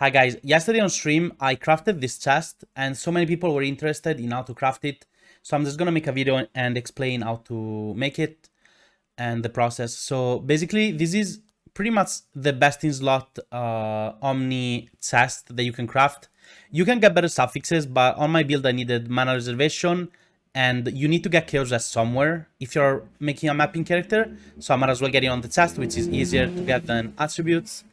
Hi guys, yesterday on stream I crafted this chest and so many people were interested in how to craft it. So I'm just gonna make a video and explain how to make it and the process. So basically this is pretty much the best in slot Omni chest that you can craft. You can get better suffixes, but on my build I needed mana reservation and you need to get chaos rest somewhere if you're making a mapping character. So I might as well get it on the chest, which is easier to get than attributes.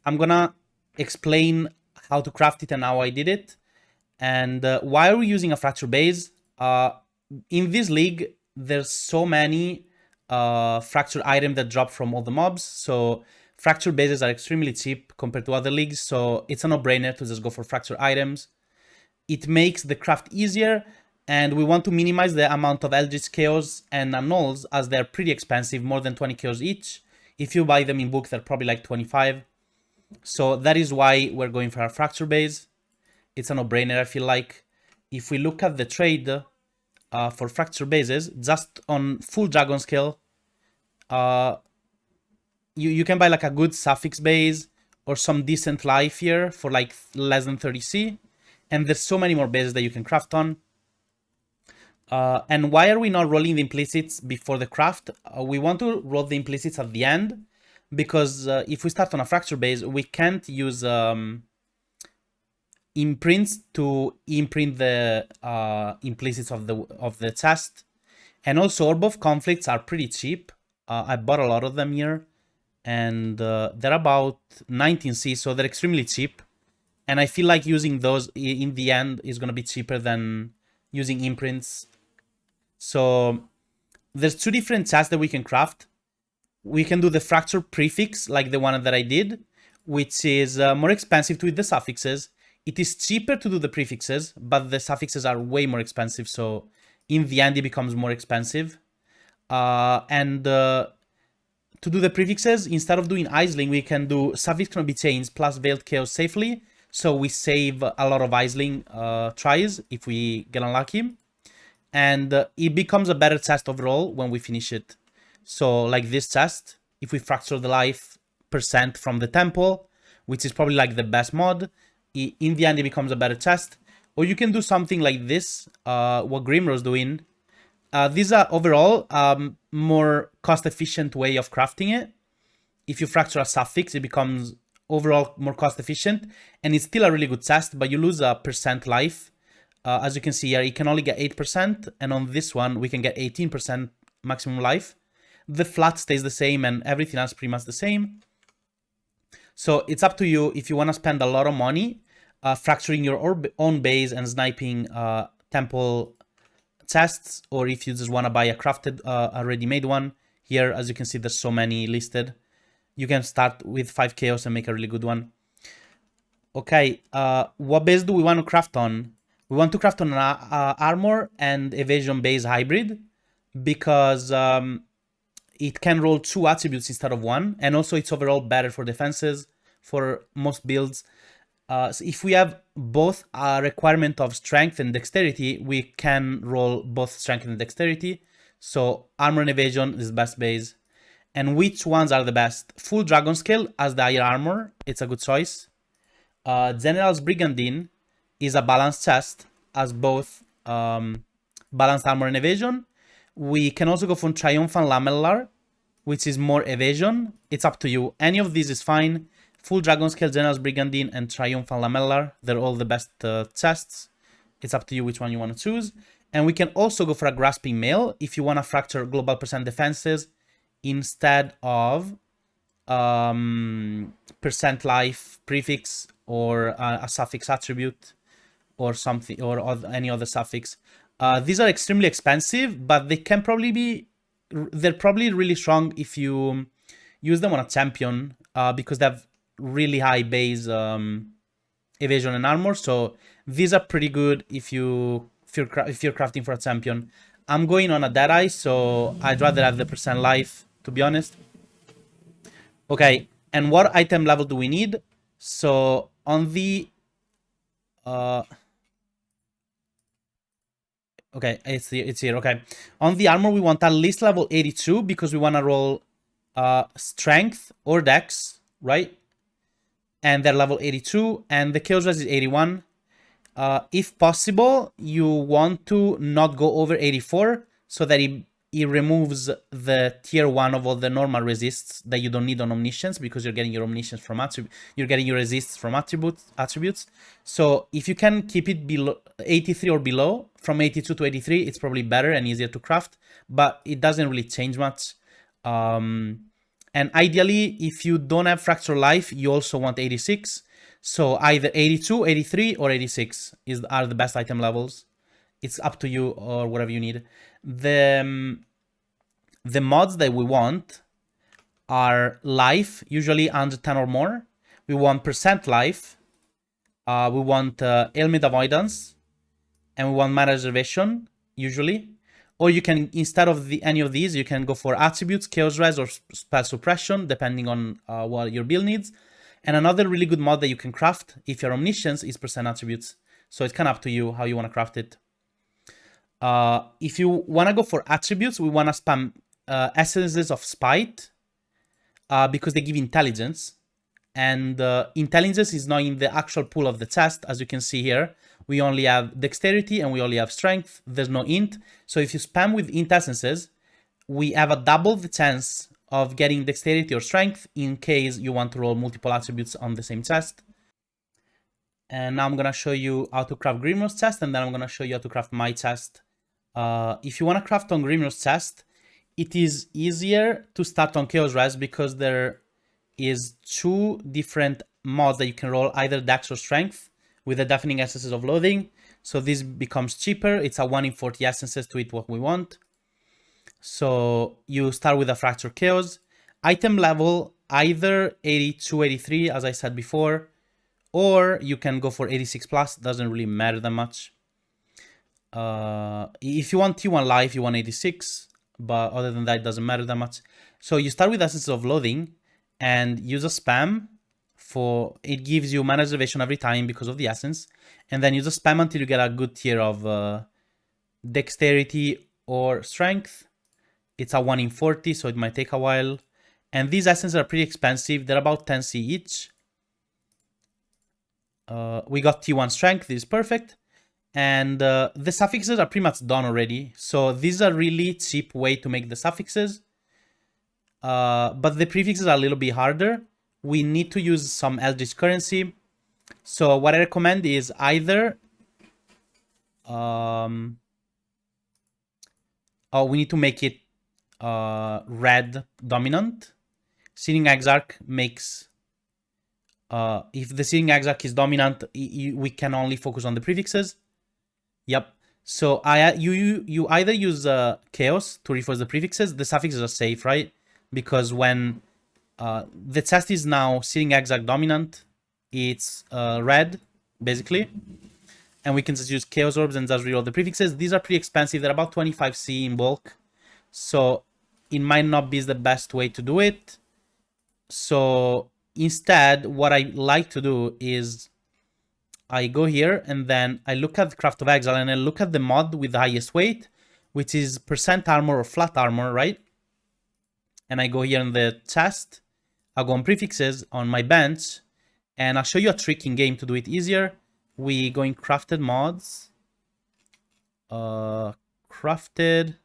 I'm gonna explain how to craft it and how I did it. And why are we using a fracture base? In this league, there's so many fracture items that drop from all the mobs. So fracture bases are extremely cheap compared to other leagues. So it's a no-brainer to just go for fracture items. It makes the craft easier. And we want to minimize the amount of Eldritch Chaos and Annuls as they're pretty expensive, more than 20 Chaos each. If you buy them in book, they're probably like 25. So that is why we're going for a fracture base. It's a no-brainer, I feel like. If we look at the trade for fracture bases, just on full dragon scale, you can buy like a good suffix base or some decent life here for like less than 30c. And there's so many more bases that you can craft on. And why are we not rolling the implicits before the craft? We want to roll the implicits at the end, because if we start on a fracture base, we can't use imprints to imprint the implicits of the chest. And also Orb of Conflicts are pretty cheap. I bought a lot of them here, and they're about 19c, so they're extremely cheap. And I feel like using those in the end is going to be cheaper than using imprints. So there's two different chests that we can craft. We can do the fracture prefix, like the one that I did, which is more expensive to do the suffixes. It is cheaper to do the prefixes, but the suffixes are way more expensive, so in the end it becomes more expensive. To do the prefixes, instead of doing Aisling, we can do suffix cannot be changed plus veiled chaos safely, so we save a lot of Aisling tries if we get unlucky. And it becomes a better chest overall when we finish it. So like this chest, if we fracture the life percent from the temple, which is probably like the best mod, in the end it becomes a better chest. Or you can do something like this, what Grimro's doing. These are overall more cost efficient way of crafting it. If you fracture a suffix, it becomes overall more cost efficient, and it's still a really good chest, but you lose a percent life. As you can see here, you can only get 8%, and on this one, we can get 18% maximum life. The flat stays the same, and everything else pretty much the same. So it's up to you if you want to spend a lot of money fracturing your own base and sniping temple chests, or if you just want to buy a crafted, a ready-made one. Here, as you can see, there's so many listed. You can start with 5 chaos and make a really good one. Okay, what base do we want to craft on? We want to craft on an armor and evasion base hybrid, because it can roll 2 attributes instead of 1, and also it's overall better for defenses for most builds. So if we have both a requirement of strength and dexterity, we can roll both strength and dexterity. So armor and evasion is the best base. And which ones are the best? Full dragon scale as the higher armor, it's a good choice. General's Brigandine is a balanced chest, as both balanced armor and evasion. We can also go for Triumphant Lamellar, which is more evasion. It's up to you. Any of these is fine. Full Dragon Scale, General's Brigandine, and Triumphant Lamellar. They're all the best chests. It's up to you which one you want to choose. And we can also go for a Grasping Mail if you want to fracture global percent defenses instead of percent life prefix or a suffix attribute or something, or any other suffix. These are extremely expensive, but they can probably be, they're probably really strong if you use them on a champion, because they have really high base evasion and armor. So these are pretty good if you're crafting for a champion. I'm going on a Deadeye, so I'd rather have the percent life, to be honest. Okay, and what item level do we need? So on the okay, it's here. Okay, on the armor we want at least level 82, because we want to roll strength or dex, right? and they're level 82, and the Chaos Res is 81. If possible, you want to not go over 84 so that it removes the tier 1 of all the normal resists that you don't need on Omniscience, because you're getting your Omniscience from you're getting your resists from attributes. So if you can keep it below 83 or below, from 82 to 83, it's probably better and easier to craft, but it doesn't really change much. And ideally, if you don't have Fracture Life, you also want 86. So either 82, 83, or 86 are the best item levels. It's up to you, or whatever you need. The mods that we want are life, usually 110 or more. We want percent life. We want ailment avoidance. And we want mana reservation, usually. Or you can, instead of any of these, you can go for attributes, chaos res, or spell suppression, depending on what your build needs. And another really good mod that you can craft if you're Omniscience is percent attributes. So it's kind of up to you how you want to craft it. If you want to go for attributes, we want to spam essences of spite because they give intelligence. And intelligence is not in the actual pool of the chest, as you can see here. We only have dexterity and we only have strength. There's no int. So if you spam with int essences, we have a double the chance of getting dexterity or strength in case you want to roll multiple attributes on the same chest. And now I'm going to show you how to craft Grimnor's chest, and then I'm going to show you how to craft my chest. If you want to craft on Grimnor's chest, it is easier to start on Chaos Res because there is 2 different mods that you can roll, either Dex or Strength, with the deafening essences of loathing. So this becomes cheaper. It's a 1 in 40 essences to hit what we want. So you start with a Fracture Chaos. Item level, either 82, 83, as I said before, or you can go for 86 plus. Doesn't really matter that much. If you want T1 life, you want 86, but other than that, it doesn't matter that much. So you start with Essences of Loathing and use a spam. It gives you mana reservation every time because of the essence, and then use a spam until you get a good tier of dexterity or strength. It's a 1 in 40, so it might take a while. And these essences are pretty expensive. They're about 10C each. We got T1 strength. This is perfect. And the suffixes are pretty much done already. So these are really cheap way to make the suffixes. But the prefixes are a little bit harder. We need to use some Eldritch currency. So what I recommend is either... we need to make it red dominant. Searing Exarch makes... if the Searing Exarch is dominant, we can only focus on the prefixes. Yep. So you either use Chaos to reinforce the prefixes. The suffixes are safe, right? Because when... the chest is now Searing Exarch dominant, it's red, basically. And we can just use Chaos Orbs and just reroll the prefixes. These are pretty expensive. They're about 25C in bulk. So it might not be the best way to do it. So instead, what I like to do is I go here and then I look at the Craft of Exile and I look at the mod with the highest weight, which is percent armor or flat armor, right? And I go here in the chest. I'll go on prefixes on my bench, and I'll show you a trick in game to do it easier. We go in crafted mods, crafted,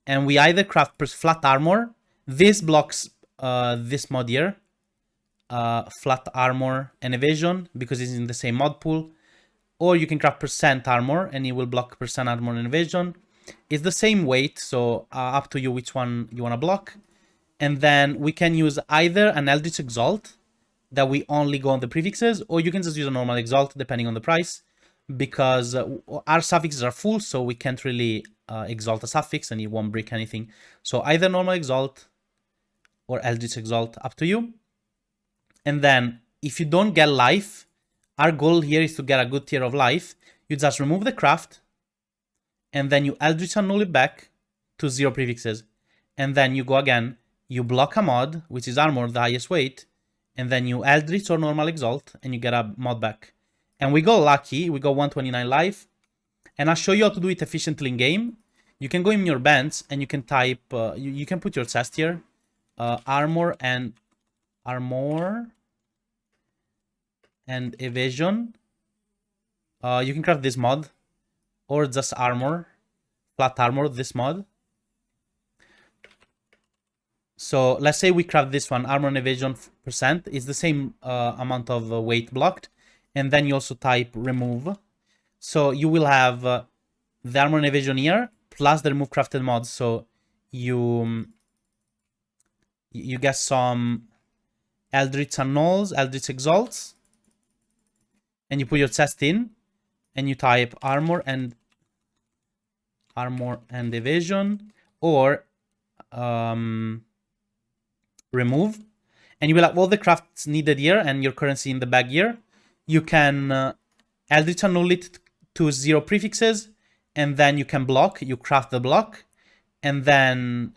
and we either craft flat armor. This blocks this mod here, flat armor and evasion, because it's in the same mod pool. Or you can craft percent armor and it will block percent armor and evasion. It's the same weight, so up to you which one you want to block. And then we can use either an Eldritch Exalt that we only go on the prefixes, or you can just use a normal Exalt depending on the price, because our suffixes are full, so we can't really exalt a suffix and it won't break anything. So either normal Exalt or Eldritch Exalt, up to you. And then if you don't get life, our goal here is to get a good tier of life. You just remove the craft, and then you Eldritch Annul it back to 0 prefixes. And then you go again. You block a mod, which is armor, the highest weight, and then you Eldritch or normal Exalt, and you get a mod back. And we go lucky, we go 129 life, and I'll show you how to do it efficiently in game. You can go in your bench, and you can type, you can put your chest here, armor and armor, and evasion. You can craft this mod, or just armor, flat armor, this mod. So let's say we craft this one, armor and evasion %. It's the same amount of weight blocked. And then you also type remove. So you will have the armor and evasion here, plus the remove crafted mods. So you get some Eldritch Annulls, Eldritch Exalts, and you put your chest in, and you type armor and evasion, or remove, and you will have all the crafts needed here and your currency in the bag here. You can Eldritch Annull it to 0 prefixes, and then you can block. You craft the block, and then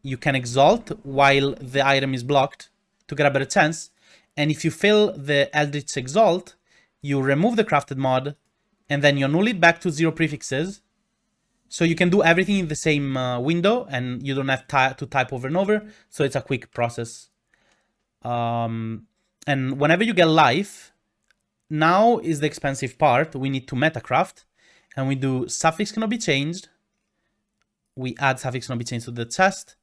you can exalt while the item is blocked to get a better chance. And if you fail the Eldritch Exalt, you remove the crafted mod, and then you annul it back to 0 prefixes. So you can do everything in the same window, and you don't have to type over and over. So it's a quick process. And whenever you get life, now is the expensive part. We need to metacraft, and we do suffix cannot be changed. We add suffix cannot be changed to the chest,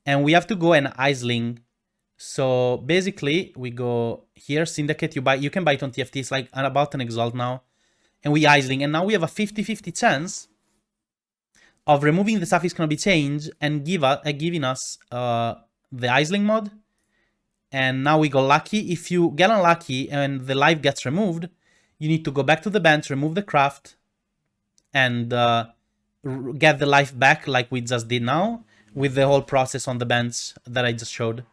and we have to go and Isling. So basically, we go here, syndicate. You can buy it on TFT. It's like about an exalt now, and we Isling, and now we have a 50-50 chance of removing the suffix cannot be changed and giving us the Isling mod. And now we go lucky. If you get unlucky and the life gets removed, you need to go back to the bench, remove the craft, and get the life back like we just did now, with the whole process on the bench that I just showed.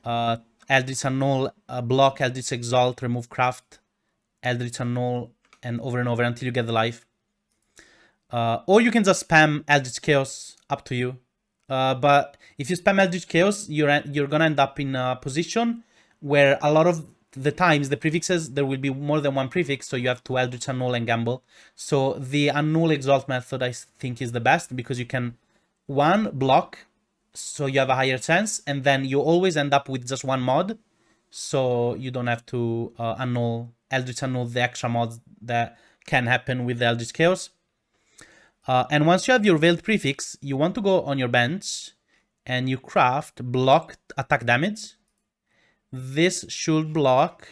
Eldritch Annull, block, Eldritch Exalt, remove craft, Eldritch Annull, and over until you get the life. Or you can just spam Eldritch Chaos, up to you. But if you spam Eldritch Chaos, you're gonna end up in a position where a lot of the times the prefixes, there will be more than one prefix, so you have to Eldritch Annull and gamble. So the Annull Exalt method, I think, is the best, because you can, one, block, so you have a higher chance, and then you always end up with just one mod, so you don't have to Eldritch Annull the extra mods that can happen with the Eldritch Chaos. And once you have your veiled prefix, you want to go on your bench and you craft block attack damage. This should block,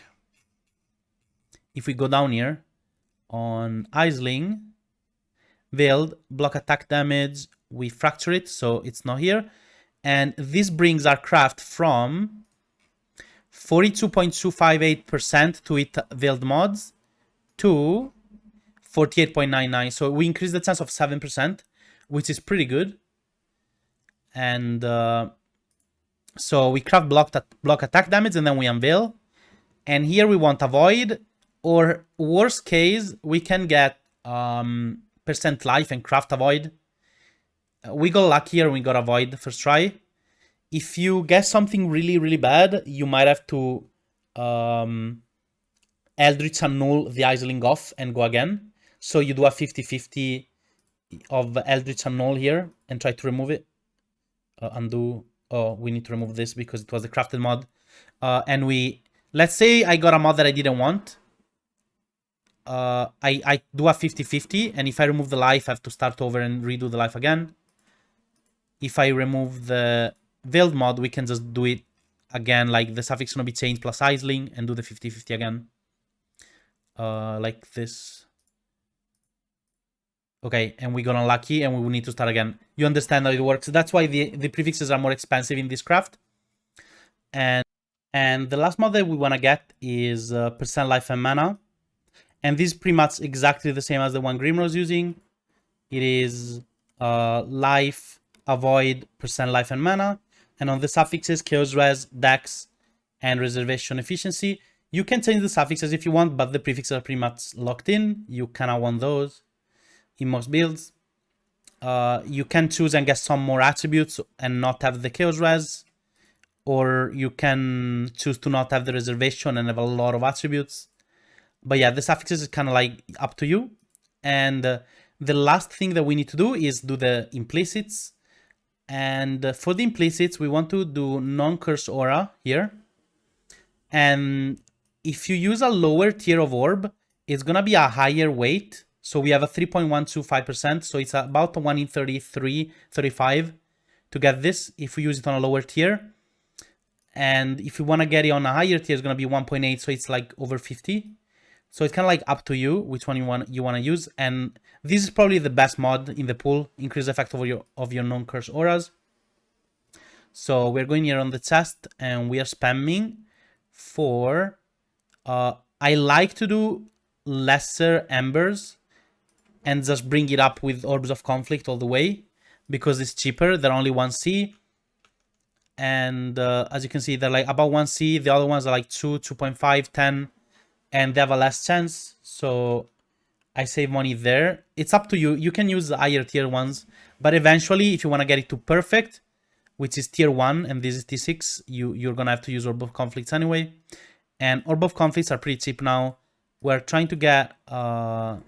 if we go down here on Isling, veiled, block attack damage, we fracture it, so it's not here. And this brings our craft from 42.258% to it veiled mods to 48.99. So we increase the chance of 7%, which is pretty good. And so we craft block attack damage, and then we unveil. And here we want avoid, or worst case, we can get percent life and craft avoid. We got luckier, we got avoid first try. If you get something really, really bad, you might have to Eldritch Annull the Isling off and go again. So you do a 50-50 of Eldritch Annull here and try to remove it. Undo. Oh, we need to remove this because it was the crafted mod. And let's say I got a mod that I didn't want. I do a 50-50, and if I remove the life, I have to start over and redo the life again. If I remove the veiled mod, we can just do it again, like the suffix cannot be changed plus Isling, and do the 50-50 again. Like this. Okay, and we got unlucky, and we will need to start again. You understand how it works. That's why the prefixes are more expensive in this craft. And the last mod that we want to get is percent life and mana. And this is pretty much exactly the same as the one Grimro is using. It is life, avoid, percent life and mana. And on the suffixes, chaos res, dex, and reservation efficiency. You can change the suffixes if you want, but the prefixes are pretty much locked in. You kind of want those in most builds. You can choose and get some more attributes and not have the chaos res, or you can choose to not have the reservation and have a lot of attributes. But yeah, the suffixes is kind of like up to you. And the last thing that we need to do is do the implicits. And for the implicits, we want to do non-curse aura here. And if you use a lower tier of orb, it's gonna be a higher weight. So we have a 3.125%, so it's about 1 in 33, 35 to get this if we use it on a lower tier. And if you want to get it on a higher tier, it's going to be 1.8, so it's like over 50. So it's kind of like up to you which one you want to use. And this is probably the best mod in the pool, increase the effect of your non-curse auras. So we're going here on the chest and we are spamming for I like to do lesser embers and just bring it up with orbs of conflict all the way because it's cheaper. They're only 1C. And as you can see, they're like about 1C. The other ones are like 2, 2.5, 10, and they have a less chance. So I save money there. It's up to you. You can use the higher tier ones, but eventually, if you want to get it to perfect, which is tier 1, and this is T6, you're gonna have to use Orb of Conflicts anyway. And Orb of Conflicts are pretty cheap now. We're trying to get Aura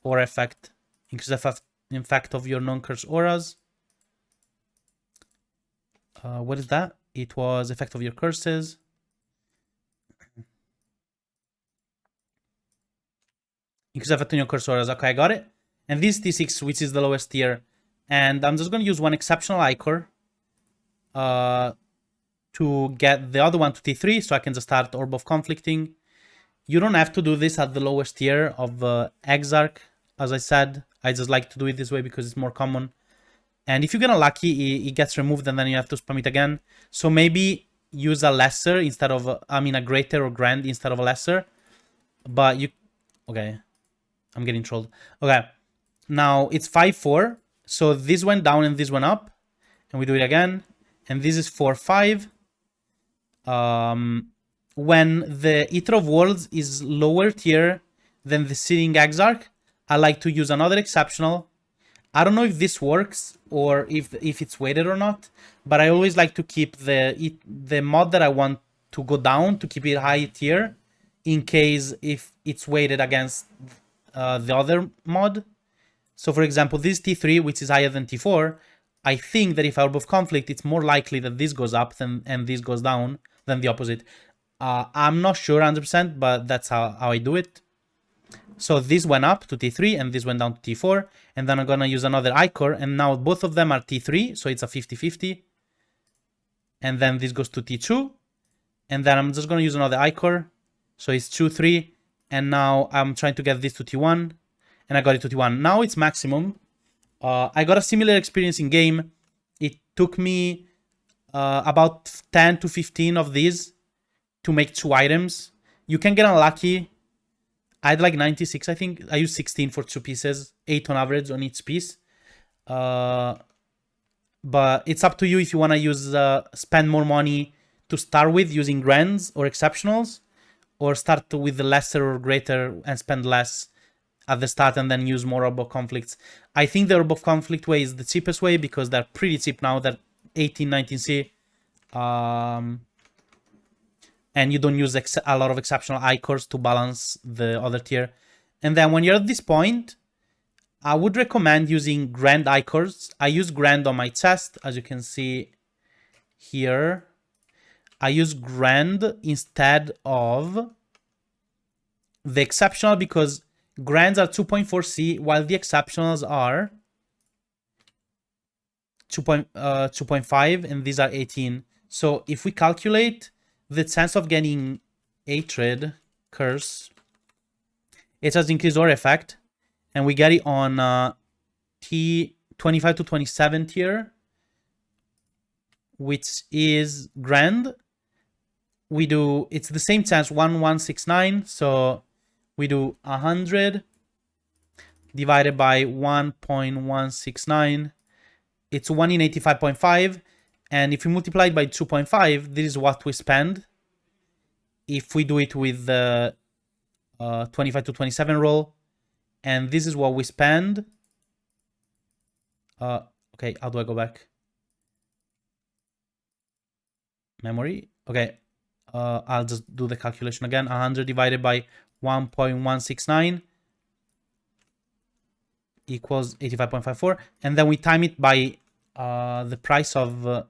Effect, increase the effect of your non-curse auras. What is that? It was effect of your curses. Increase effect on your curse auras. Okay, I got it. And this T6, which is the lowest tier. And I'm just going to use one exceptional Ichor to get the other one to T3, so I can just start Orb of Conflicting. You don't have to do this at the lowest tier of Exarch. As I said, I just like to do it this way because it's more common. And if you get unlucky, it gets removed and then you have to spam it again. So maybe use a lesser instead of, a greater or grand instead of a lesser. But you, okay, I'm getting trolled. Okay, now it's 5-4. So this went down and this went up. And we do it again. And this is 4-5. When the Eater of Worlds is lower tier than the Searing Exarch, I like to use another exceptional. I don't know if this works or if it's weighted or not, but I always like to keep the mod that I want to go down to keep it high tier in case if it's weighted against the other mod. So for example, this T3, which is higher than T4, I think that if I Orb of Conflict, it's more likely that this goes up and this goes down than the opposite. I'm not sure 100%, but that's how I do it. So this went up to T3 and this went down to T4. And then I'm going to use another Ichor. And now both of them are T3. So it's a 50-50. And then this goes to T2. And then I'm just going to use another Ichor. So it's 2-3. And now I'm trying to get this to T1. And I got it to T1. Now it's maximum. I got a similar experience in game. It took me about 10 to 15 of these to make 2 items. You can get unlucky. I had like 96, I think. I used 16 for 2 pieces, 8 on average on each piece. But it's up to you if you want to use spend more money to start with using grands or exceptionals, or start with the lesser or greater and spend less at the start and then use more Orb of Conflicts. I think the Orb of Conflict way is the cheapest way because they're pretty cheap now. They're 18, 19C. And you don't use a lot of exceptional Ichors to balance the other tier. And then when you're at this point, I would recommend using Grand Ichors. I use Grand on my chest, as you can see here. I use Grand instead of the exceptional because Grands are 2.4C, while the exceptionals are 2.5, and these are 18. So if we calculate the chance of getting Hatred, Curse, it has increased our effect, and we get it on T25 to 27 tier, which is Grand. We do, it's the same chance, 1169, so we do 100 divided by 1.169, it's 1 in 85.5. And if we multiply it by 2.5, this is what we spend if we do it with the 25 to 27 roll. And this is what we spend. Okay, how do I go back? Memory. Okay, I'll just do the calculation again. 100 divided by 1.169 equals 85.54. And then we time it by the price of...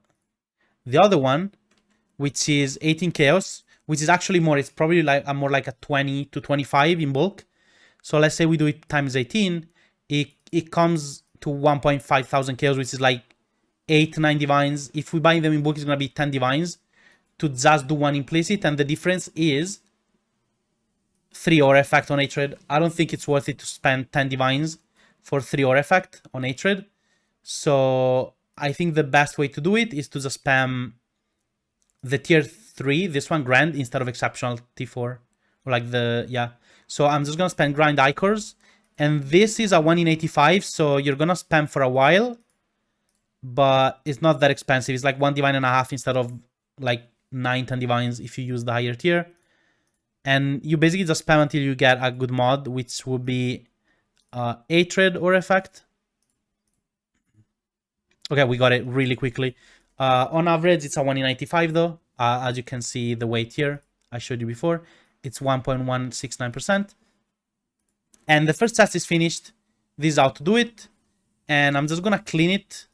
the other one, which is 18 chaos, which is actually more. It's probably like more like a 20 to 25 in bulk. So let's say we do it times 18, it comes to 1.5 thousand chaos, which is like 8, 9 divines. If we buy them in bulk, it's gonna be 10 divines to just do one implicit, and the difference is 3 aura effect on hatred. I don't think it's worth it to spend 10 divines for 3 aura effect on hatred. So I think the best way to do it is to just spam the tier 3, this one, grand, instead of exceptional T4. Or like the, yeah. So I'm just gonna spend grind Icors. And this is a 1 in 85, so you're gonna spam for a while. But it's not that expensive. It's like 1 divine and a half instead of like 9, 10 divines if you use the higher tier. And you basically just spam until you get a good mod, which would be hatred or effect. Okay, we got it really quickly. On average, it's a 1 in 95 though. As you can see, the weight here, I showed you before, it's 1.169%. And the first test is finished. This is how to do it. And I'm just gonna clean it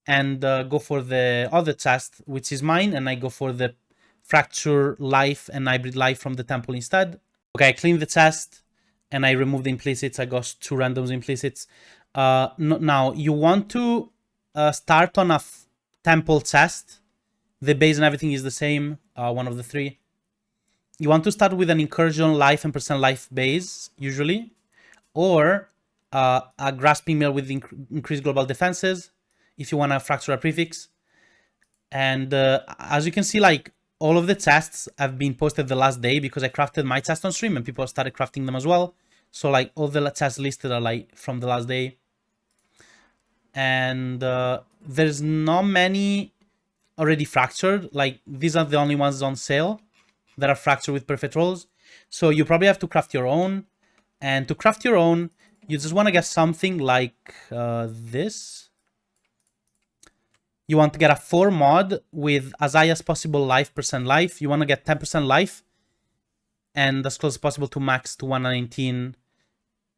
and go for the other test, which is mine. And I go for the fracture life and hybrid life from the temple instead. Okay, I cleaned the test and I removed the implicits. I got 2 randoms implicits. Now you want to start on a temple test. The base and everything is the same, one of the 3. You want to start with an incursion life and percent life base, usually, or a grasping mill with increased global defenses, if you want to fracture a prefix. And as you can see, like, all of the tests have been posted the last day because I crafted my test on stream and people started crafting them as well. So like all the tests listed are like from the last day. And there's not many already fractured. Like these are the only ones on sale that are fractured with perfect rolls. So you probably have to craft your own. And to craft your own, you just want to get something like this. You want to get a 4 mod with as high as possible life, percent life. You want to get 10% life and as close as possible to max to 119.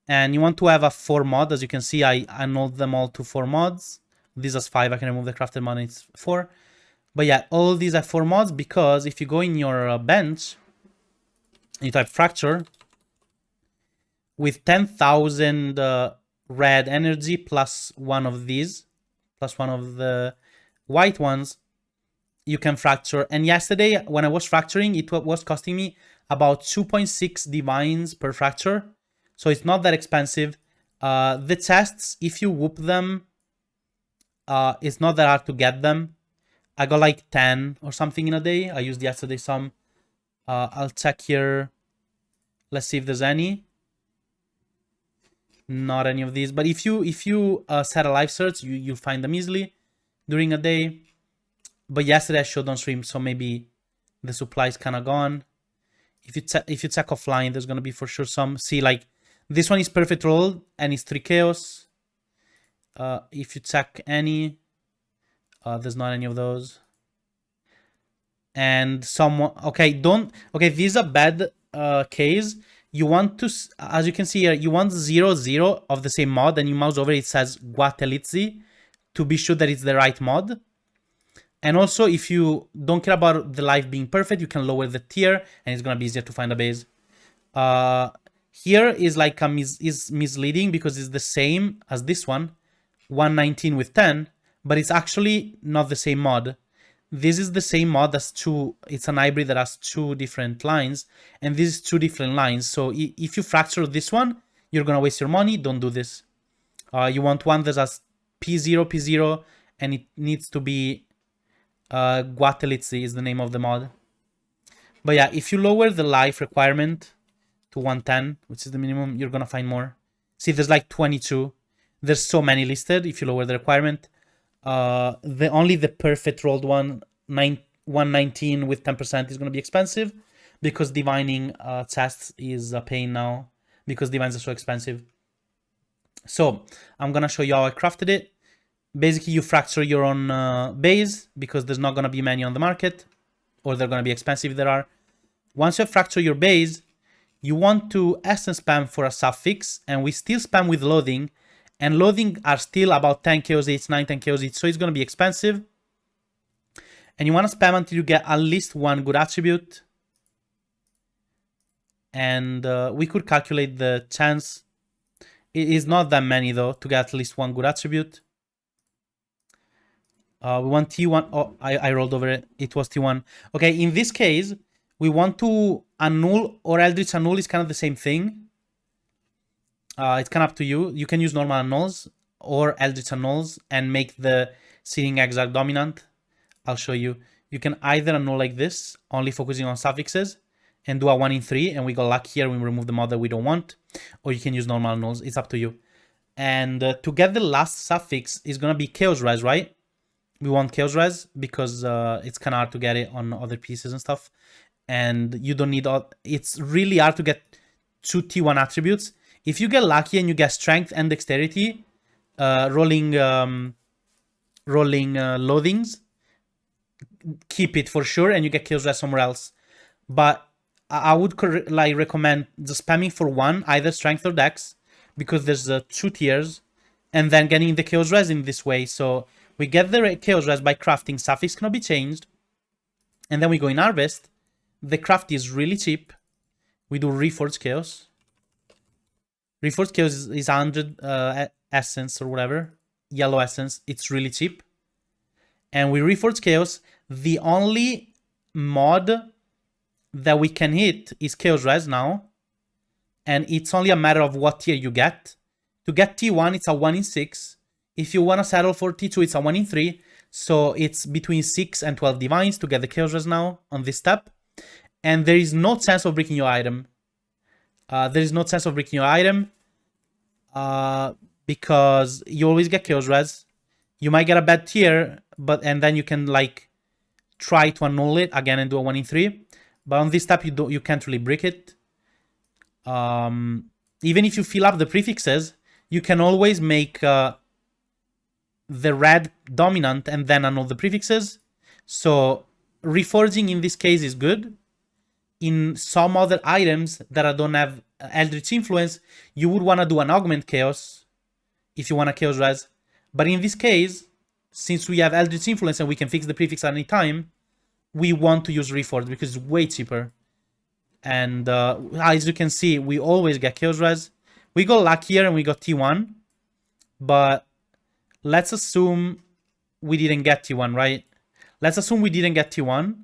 And you want to have a 4 mod. As you can see, I annulled them all to 4 mods. This is 5. I can remove the crafted mod. It's 4. But yeah, all these are 4 mods because if you go in your bench and you type fracture with 10,000 red energy plus 1 of these, plus 1 of the white ones, you can fracture. And yesterday when I was fracturing, it was costing me about 2.6 divines per fracture, so it's not that expensive. The tests, if you whoop them, it's not that hard to get them. I got like 10 or something in a day. I used yesterday some. I'll check here, let's see if there's any. Not any of these, but if you set a live search, you'll find them easily during a day. But yesterday I showed on stream, so maybe the supply is kind of gone. If you check offline, there's gonna be for sure some. See, like this one is perfect roll and it's 3 chaos. If you check any, there's not any of those. And someone, okay, this is a bad case. You want to, as you can see here, you want 0, 0 of the same mod, and you mouse over it, says Guatelizzi to be sure that it's the right mod. And also, if you don't care about the life being perfect, you can lower the tier, and it's gonna be easier to find a base. Here is like is misleading because it's the same as this one, 119 with 10, but it's actually not the same mod. This is the same mod as 2, it's an hybrid that has 2 different lines, and this is 2 different lines. So if you fracture this one, you're gonna waste your money. Don't do this. You want one that has P0, P0, and it needs to be Guatelizzi is the name of the mod. But yeah, if you lower the life requirement to 110, which is the minimum, you're gonna find more. See, there's like 22. There's so many listed if you lower the requirement. Only the perfect rolled one, 119 with 10% is going to be expensive because divining chests is a pain now because divines are so expensive. So I'm going to show you how I crafted it. Basically, you fracture your own base because there's not going to be many on the market, or they're going to be expensive if there are. Once you fracture your base, you want to essence spam for a suffix, and we still spam with loading. And loading are still about 10 chaos each, 9-10 chaos each, so it's going to be expensive. And you want to spam until you get at least 1 good attribute. And we could calculate the chance. It is not that many though to get at least one good attribute. We want T1. Oh, I rolled over it. It was T1. Okay, in this case, we want to annul or Eldritch Annul is kind of the same thing. It's kind of up to you. You can use normal annuls or Eldritch Annuls and make the Searing Exarch dominant. I'll show you. You can either annul like this, only focusing on suffixes, and do a 1 in 3, and we got luck here, we remove the mod that we don't want. Or you can use normal annuls. It's up to you. And to get the last suffix is going to be Chaos Res, right? We want Chaos Res because it's kind of hard to get it on other pieces and stuff. And you don't need... It's really hard to get 2 T1 attributes. If you get lucky and you get Strength and Dexterity, rolling loadings, keep it for sure, and you get Chaos Res somewhere else. But I would recommend just spamming for 1, either Strength or Dex, because there's 2 tiers, and then getting the Chaos Res in this way. So we get the Chaos Res by crafting Suffix cannot be changed, and then we go in Harvest. The craft is really cheap. We do Reforged Chaos. Reforged Chaos is 100 essence or whatever, yellow essence. It's really cheap. And we Reforged Chaos. The only mod that we can hit is Chaos Res now. And it's only a matter of what tier you get. To get T1, it's a 1 in 6. If you want to settle for T2, it's a 1 in 3. So it's between 6 and 12 divines to get the Chaos Res now on this step. And there is no chance of breaking your item. Because you always get Chaos Res. You might get a bad tier, and then you can like try to annul it again and do a 1 in 3. But on this step, you can't really break it. Even if you fill up the prefixes, you can always make the red dominant and then annul the prefixes. So reforging in this case is good. In some other items that don't have Eldritch Influence, you would want to do an Augment Chaos if you want a Chaos Res. But in this case, since we have Eldritch Influence and we can fix the prefix at any time, we want to use Reforged because it's way cheaper. And as you can see, we always get Chaos Res. We got luckier and we got T1. But let's assume we didn't get T1, right? Let's assume we didn't get T1.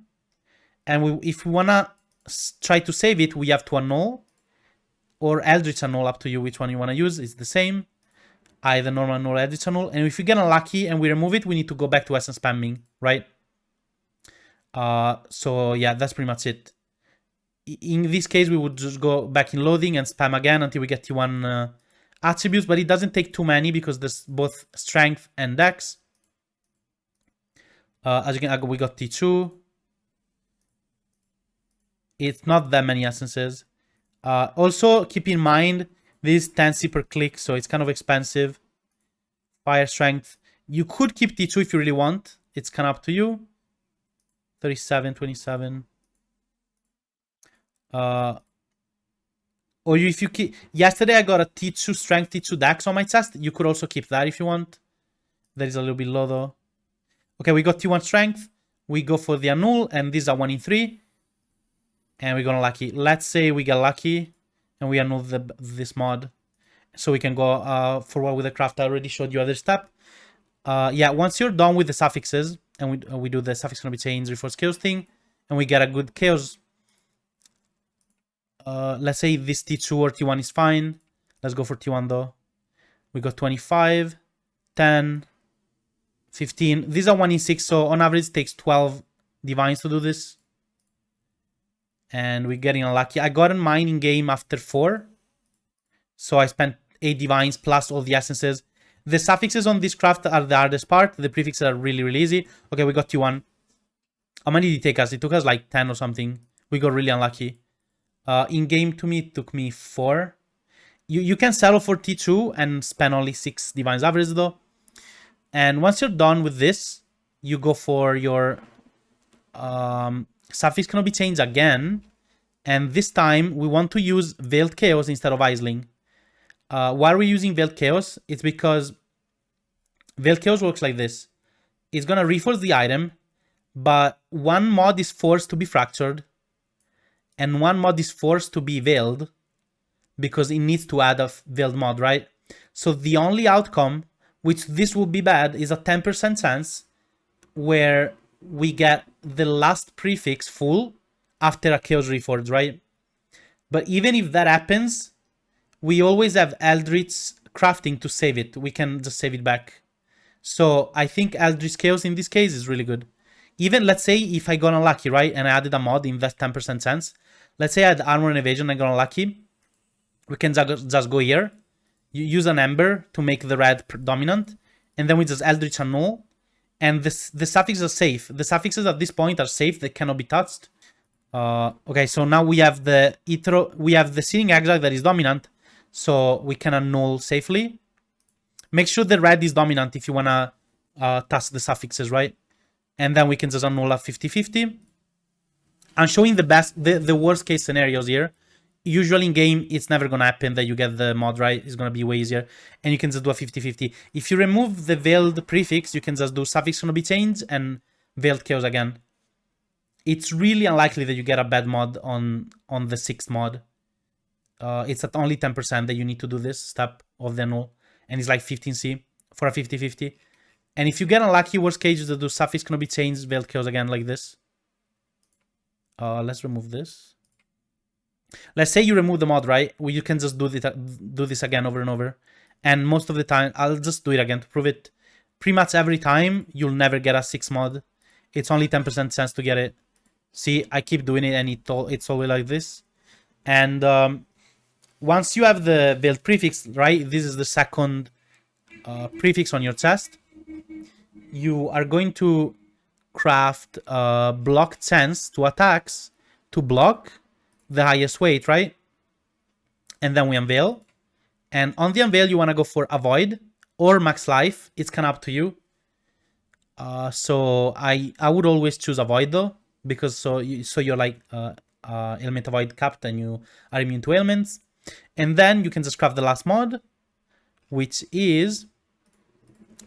And if we want to try to save it, we have to annul. Or Eldritch Annul, up to you which one you want to use. It's the same. Either normal annul or Eldritch Annul. And if we get unlucky and we remove it, we need to go back to essence spamming, right? So yeah, that's pretty much it. In this case, we would just go back in loading and spam again until we get T1 attributes, but it doesn't take too many because there's both Strength and Dex. As you can, we got T2. It's not that many essences. Also, keep in mind, this is 10C per click, so it's kind of expensive. Fire Strength. You could keep T2 if you really want. It's kind of up to you. 37, 27. Or if you keep... Yesterday I got a T2 Strength, T2 Dex on my chest. You could also keep that if you want. That is a little bit low though. Okay, we got T1 Strength. We go for the Annul, and these are 1 in 3. And we're gonna lucky. Let's say we get lucky and we annul this mod. So we can go forward with the craft. I already showed you other step. Yeah, once you're done with the suffixes, and we do the suffix gonna be changed, Reforged Chaos thing, and we get a good chaos. Let's say this T2 or T1 is fine. Let's go for T1 though. We got 25, 10, 15. These are 1 in 6, so on average it takes 12 divines to do this. And we're getting unlucky. I got mine in game after 4. So I spent 8 divines plus all the essences. The suffixes on this craft are the hardest part. The prefixes are really, really easy. Okay, we got T1. How many did it take us? It took us like 10 or something. We got really unlucky. In game to me, it took me 4. You can settle for T2 and spend only 6 divines average though. And once you're done with this, you go for your suffix cannot be changed again. And this time we want to use Veiled Chaos instead of Aisling. Why are we using Veiled Chaos? It's because Veiled Chaos works like this. It's gonna reforce the item, but one mod is forced to be fractured. and one mod is forced to be veiled because it needs to add a veiled mod, right? So the only outcome, which this would be bad, is a 10% chance where we get the last prefix full after a Chaos Reforged, right? But even if that happens, we always have Eldritch crafting to save it. We can just save it back. So I think Eldritch Chaos in this case is really good. Even, let's say, if I got unlucky, right, and I added a mod in that 10% chance. Let's say I had Armor and Evasion and I got unlucky. We can just go here. You use an Ember to make the red dominant. And then we just Eldritch Annul. And the suffixes are safe. The suffixes at this point are safe. They cannot be touched. Okay, so now we have the Searing Exile that is dominant. So we can annul safely. Make sure the red is dominant if you want to touch the suffixes, right? And then we can just annul a 50-50. I'm showing the worst case scenarios here. Usually in game, it's never going to happen that you get the mod right. It's going to be way easier. And you can just do a 50-50. If you remove the veiled prefix, you can just do suffix going to be changed and veiled chaos again. It's really unlikely that you get a bad mod on the 6th mod. It's at only 10% that you need to do this step of the annul. And it's like 15C for a 50-50. And if you get unlucky, worst case is to do suffix going to be changed, veiled chaos again like this. Let's remove this. Let's say you remove the mod, right? Well, you can just do this again over and over. And most of the time, I'll just do it again to prove it. Pretty much every time, you'll never get a 6 mod. It's only 10% chance to get it. See, I keep doing it and it's always like this. And once you have the veiled prefix, right? This is the second prefix on your chest. You are going to craft block chance to attacks to block the highest weight, right? And then we unveil. And on the unveil, you want to go for avoid or max life. It's kind of up to you. So I would always choose avoid though, because so you're like element avoid capped and you are immune to ailments. And then you can just craft the last mod, which is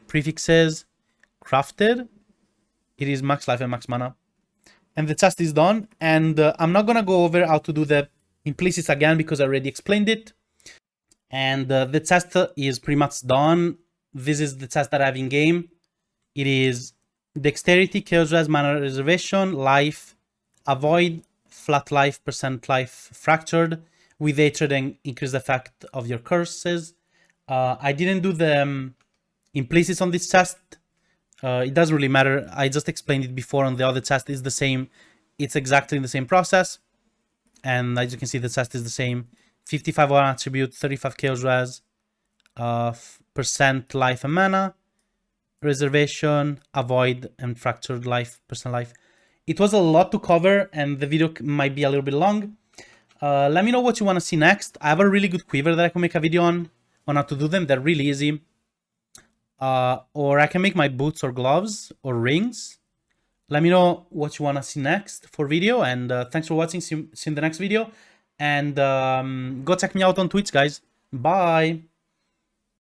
prefixes crafted. It is max life and max mana. And the chest is done. And I'm not going to go over how to do the implicits again because I already explained it. And the chest is pretty much done. This is the chest that I have in game. It is dexterity, chaos res, mana reservation, life, avoid, flat life, percent life, fractured, with hatred and increase the effect of your curses. I didn't do the implicits on this chest. It doesn't really matter. I just explained it before on the other chest. It's the same. It's exactly the same process. And as you can see, the chest is the same. 55 on attribute, 35 chaos res, percent life and mana, reservation, avoid, and fractured life, percent life. It was a lot to cover, and the video might be a little bit long. Let me know what you want to see next. I have a really good quiver that I can make a video on how to do them. They're really easy. Or I can make my boots or gloves or rings. Let me know what you want to see next for video. And thanks for watching. See you in the next video. And go check me out on Twitch, guys. Bye.